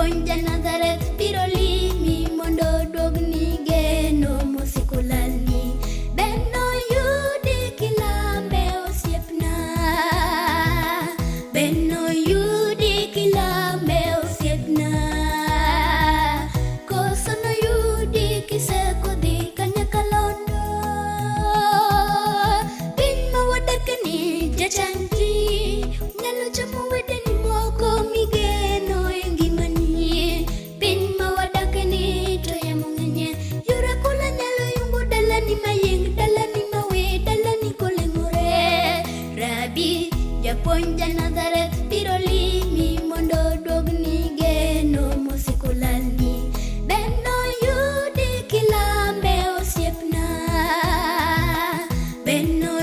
Japonja Nazareth biro limi mondo duogni geno mosikulalni. Beno yudi kilambe osiepna, beno yudi kilambe osiepna. Koso no yudi kisekodhi kanyakalondo. Piny mawadakni jachangi nyalo chamo wedeni moko migeno e ngimani. Piny mawadakni to yamo ng'enye, yore kula nyalo yungo dalani mayeng, dalani mawe, dalani koleng'ore. Rabi Japonja Nazareth biro limi mondo duogni geno mosikulalni. Beno yudi kilambe osiepna, beno